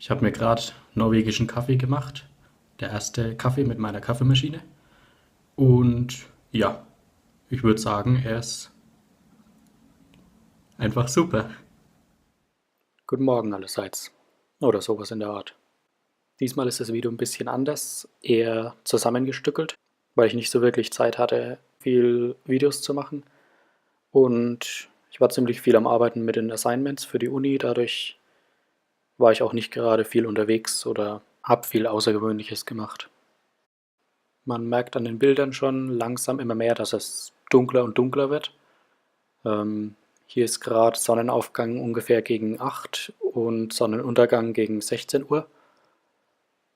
Ich habe mir gerade norwegischen Kaffee gemacht. Der erste Kaffee mit meiner Kaffeemaschine. Und ja, ich würde sagen, er ist einfach super. Guten Morgen allerseits. Oder sowas in der Art. Diesmal ist das Video ein bisschen anders, eher zusammengestückelt, weil ich nicht so wirklich Zeit hatte, viel Videos zu machen. Und ich war ziemlich viel am Arbeiten mit den Assignments für die Uni, dadurch war ich auch nicht gerade viel unterwegs oder habe viel Außergewöhnliches gemacht. Man merkt an den Bildern schon langsam immer mehr, dass es dunkler und dunkler wird. Hier ist gerade Sonnenaufgang ungefähr gegen 8 und Sonnenuntergang gegen 16 Uhr.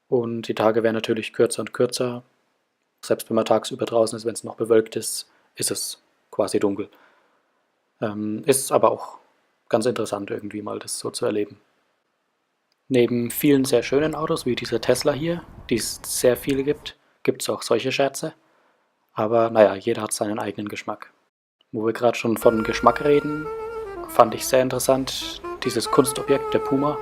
Und die Tage werden natürlich kürzer und kürzer. Selbst wenn man tagsüber draußen ist, wenn es noch bewölkt ist, ist es quasi dunkel. Ist aber auch ganz interessant irgendwie mal das so zu erleben. Neben vielen sehr schönen Autos wie dieser Tesla hier, die es sehr viele gibt, gibt es auch solche Scherze. Aber naja, jeder hat seinen eigenen Geschmack. Wo wir gerade schon von Geschmack reden, fand ich sehr interessant dieses Kunstobjekt der Puma,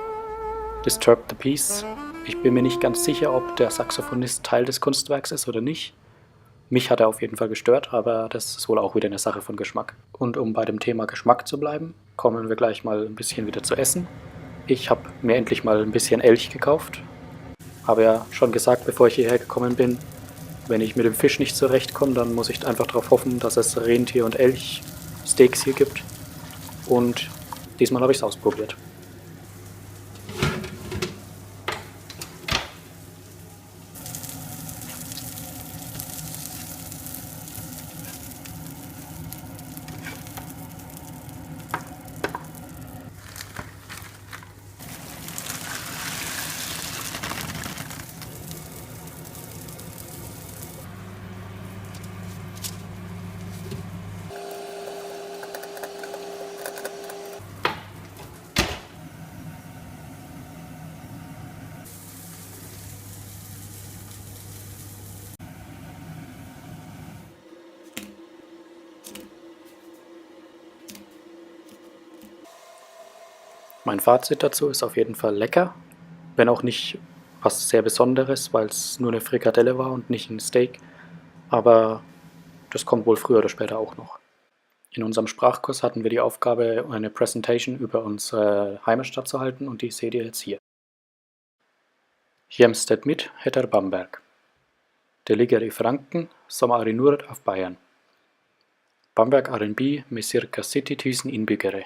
Disturb the Peace. Ich bin mir nicht ganz sicher, ob der Saxophonist Teil des Kunstwerks ist oder nicht. Mich hat er auf jeden Fall gestört, aber das ist wohl auch wieder eine Sache von Geschmack. Und um bei dem Thema Geschmack zu bleiben, kommen wir gleich mal ein bisschen wieder zu essen. Ich habe mir endlich mal ein bisschen Elch gekauft. Habe ja schon gesagt, bevor ich hierher gekommen bin, wenn ich mit dem Fisch nicht zurechtkomme, dann muss ich einfach darauf hoffen, dass es Rentier- und Elchsteaks hier gibt. Und diesmal habe ich es ausprobiert. Mein Fazit dazu ist auf jeden Fall lecker, wenn auch nicht was sehr Besonderes, weil es nur eine Frikadelle war und nicht ein Steak. Aber das kommt wohl früher oder später auch noch. In unserem Sprachkurs hatten wir die Aufgabe, eine Presentation über unsere Heimatstadt zu halten und die seht ihr jetzt hier. Hjemsted mitt heter Bamberg. Det ligger i Franken, som er i nord av Bayern. Bamberg er en by med ca. 70 000 innbyggere.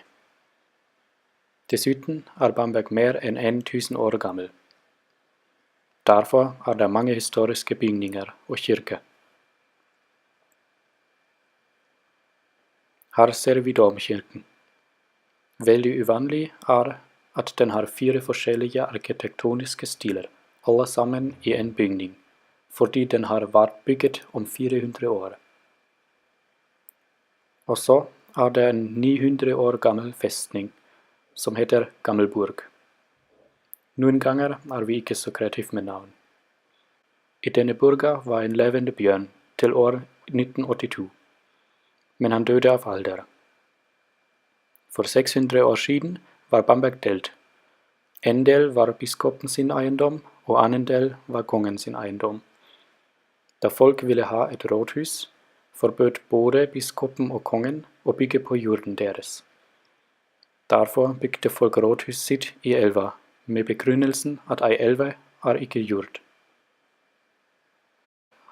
Dessuten er Bamberg mer enn 1000 år gammel. Derfor er det mange historiske bygninger og kirker. Her ser vi domkirken. Veldig uvanlig er at den har 4 forskjellige arkitektoniske stiler, alle sammen i en bygning, fordi den har vært bygget om 400 år. Og så er det en 900 år gammel festning, som heter Gammelburg. Noen ganger er vi ikke så kreative med navn. I denne burga var en levende bjørn til år 1982, men han døde av alder. For 600 år siden var Bamberg delt. En del var biskopen sin eiendom, og annen del var kongen sin eiendom. Da folk ville ha et rådhus, forbød både biskopen og kongen å bygge på jorden deres. Derfor bygde folk rådhuset sitt i elva, med begrunnelsen at ei elve er ikke jord.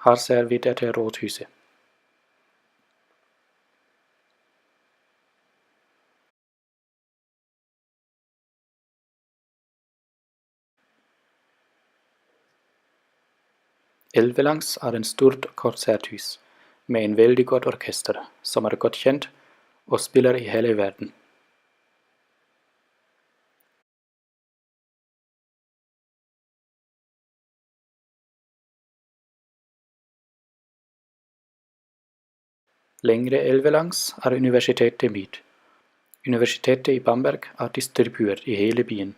Her ser vi dette rådhuset. Elvelangs er et stort konserthus, med en veldig godt orkester, som er godt kjent og spiller i hele verden. Lengre elvelangs er universitetet mitt. Universitetet i Bamberg er distribuert i hele byen.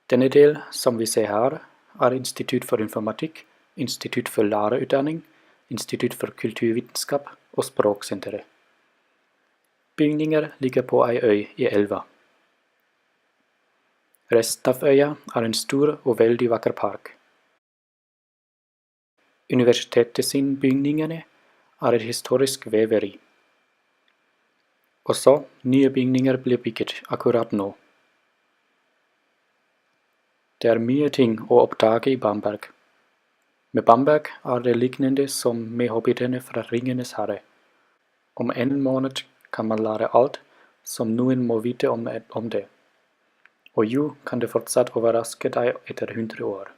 Denne del, som vi ser her, er Institutt for informatikk, Institutt for lærerutdanning, Institutt for kulturvitenskap og Språksenteret. Bygninger ligger på ei øy i elva. Resten av øya er en stor og veldig vakker park. Universitetet sin bygningene er et historisk veveri. Også nye bygninger blir bygget akkurat nå. Det er mye ting å oppdage i Bamberg. Med Bamberg er det lignende som med hobbitene fra Ringenes herre. Om en måned kan man lære alt som noen må vite om det. Og jo kan det fortsatt overraske deg etter 100 år.